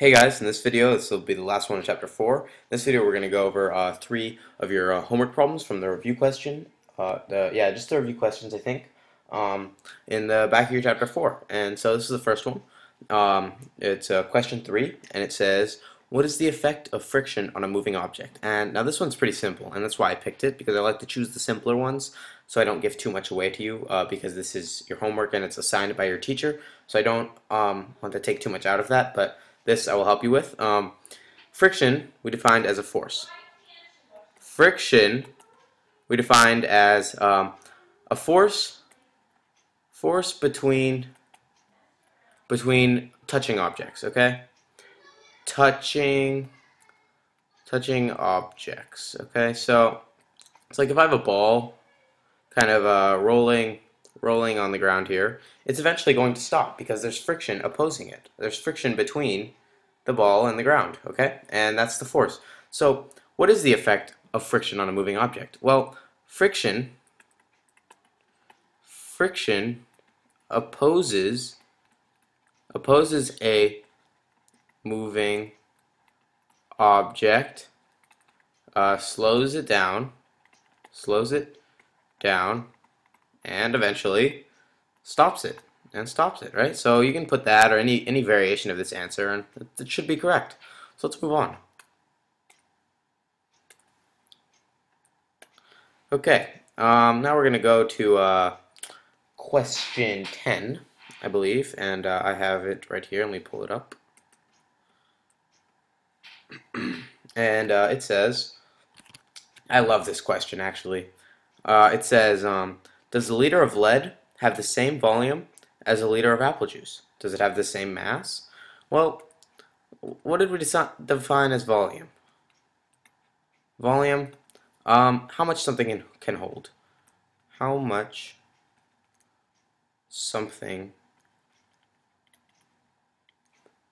Hey guys, in this video, this will be the last one of chapter 4. In this video we're going to go over 3 of your homework problems from the review question. Just the review questions I think, in the back of your chapter 4. And so this is the first one. It's question 3, and it says, what is the effect of friction on a moving object? And now this one's pretty simple, and that's why I picked it, because I like to choose the simpler ones so I don't give too much away to you, because this is your homework and it's assigned by your teacher, so I don't want to take too much out of that, but this I will help you with. Friction we defined as a force. Friction we defined as a force between touching objects. Okay, touching objects. Okay, so it's like if I have a ball kind of rolling on the ground here, it's eventually going to stop because there's friction opposing it. There's friction between the ball and the ground, okay? And that's the force. So what is the effect of friction on a moving object? Well, friction opposes a moving object, slows it down, and eventually stops it, right? So you can put that or any variation of this answer, and it should be correct. So let's move on. Okay, now we're going to go to question 10, I believe, and I have it right here. Let me pull it up. And it says, I love this question actually. It says, does a liter of lead have the same volume as a liter of apple juice? Does it have the same mass? Well, what did we define as volume? Volume, how much something can hold. How much something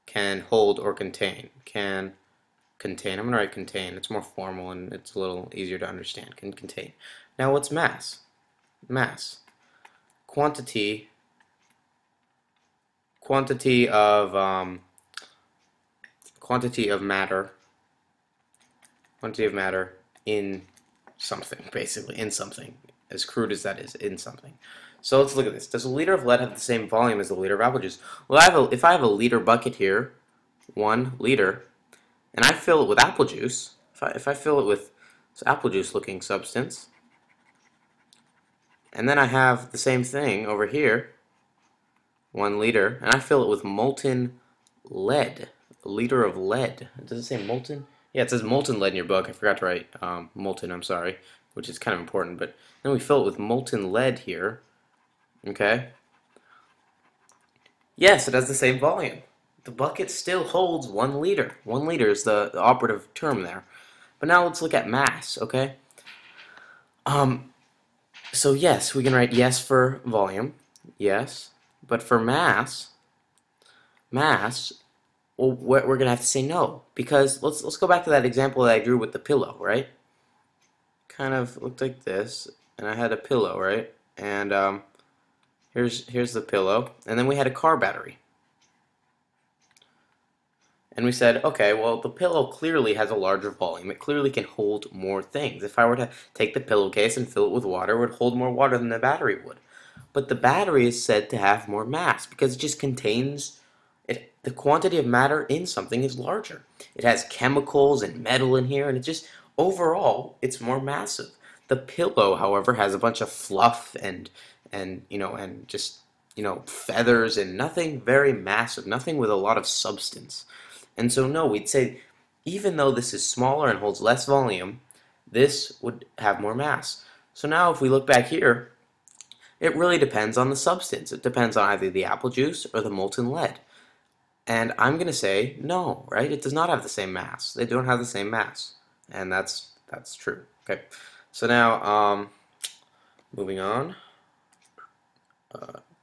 can hold or contain. Can contain. I'm going to write contain. It's more formal and it's a little easier to understand. Can contain. Now what's mass? Mass. Quantity of matter. Quantity of matter in something, basically, in something. As crude as that is, in something. So let's look at this. Does a liter of lead have the same volume as a liter of apple juice? Well, if I have a liter bucket here, 1 liter, and I fill it with apple juice, if I fill it with apple juice looking substance, and then I have the same thing over here, 1 liter, and I fill it with molten lead, a liter of lead. Does it say molten? Yeah, it says molten lead in your book. I forgot to write molten, I'm sorry, which is kind of important, but then we fill it with molten lead here, okay? Yes, it has the same volume. The bucket still holds 1 liter. 1 liter is the operative term there. But now let's look at mass, okay? So yes, we can write yes for volume, yes. But for mass, well, we're going to have to say no. Because let's go back to that example that I drew with the pillow, right? Kind of looked like this, and I had a pillow, right? And here's the pillow, and then we had a car battery. And we said, okay, well, the pillow clearly has a larger volume. It clearly can hold more things. If I were to take the pillowcase and fill it with water, it would hold more water than the battery would. But the battery is said to have more mass because it just contains it. The quantity of matter in something is larger. It has chemicals and metal in here, and it just overall it's more massive. The pillow, however, has a bunch of fluff and just feathers and nothing very massive, nothing with a lot of substance. And so no, we'd say even though this is smaller and holds less volume, this would have more mass. So now if we look back here, it really depends on the substance. It depends on either the apple juice or the molten lead. And I'm going to say no, right? It does not have the same mass. They don't have the same mass. And that's true. Okay. So now, moving on.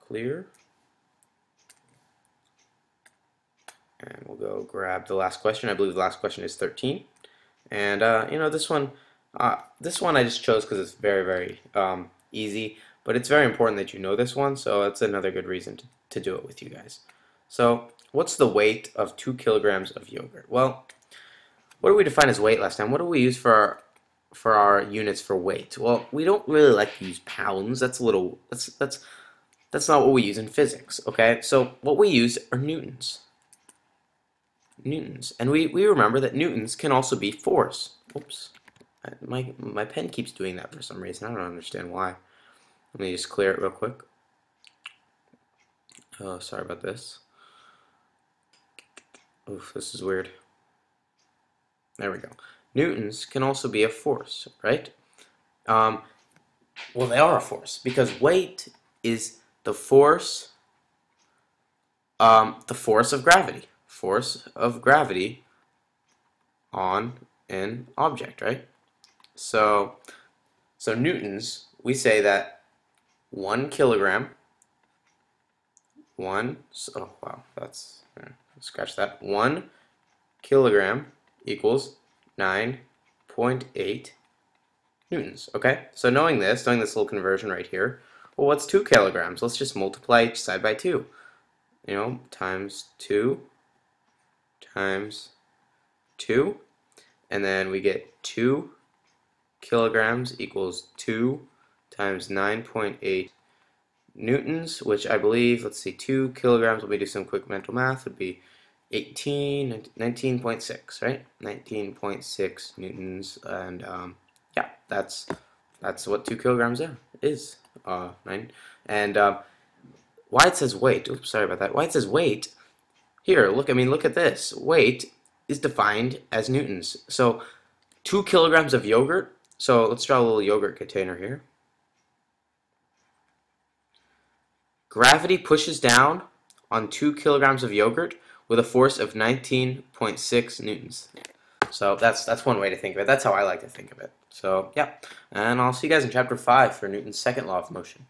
Clear. And we'll go grab the last question. I believe the last question is 13. And, this one I just chose because it's very, very easy. But it's very important that you know this one, so that's another good reason to do it with you guys. So What's the weight of 2 kilograms of yogurt? Well, what did we define as weight last time? What do we use for our units for weight? Well, we don't really like to use pounds. That's not what we use in physics, okay? So what we use are newtons. Newtons. And we remember that newtons can also be force. Oops. My pen keeps doing that for some reason. I don't understand why. Let me just clear it real quick. Oh, sorry about this. Oof, this is weird. There we go. Newtons can also be a force, right? Well, they are a force because weight is the force of gravity. Force of gravity on an object, right? So newtons, we say that 1 kilogram, oh wow, scratch that. 1 kilogram equals 9.8 newtons, okay? So knowing this little conversion right here, well, what's 2 kilograms? Let's just multiply each side by 2. You know, times 2 times 2, and then we get 2 kilograms equals 2 times 9.8 newtons, which I believe, let's see, 2 kilograms, let me do some quick mental math, would be 19.6, right? 19.6 newtons, and yeah, that's what 2 kilograms is. 9. And why it says weight, oops, sorry about that, why it says weight, here, look at this. Weight is defined as newtons. So 2 kilograms of yogurt, so let's draw a little yogurt container here. Gravity pushes down on 2 kilograms of yogurt with a force of 19.6 newtons. So that's one way to think of it. That's how I like to think of it. So yeah, and I'll see you guys in chapter 5 for Newton's second law of motion.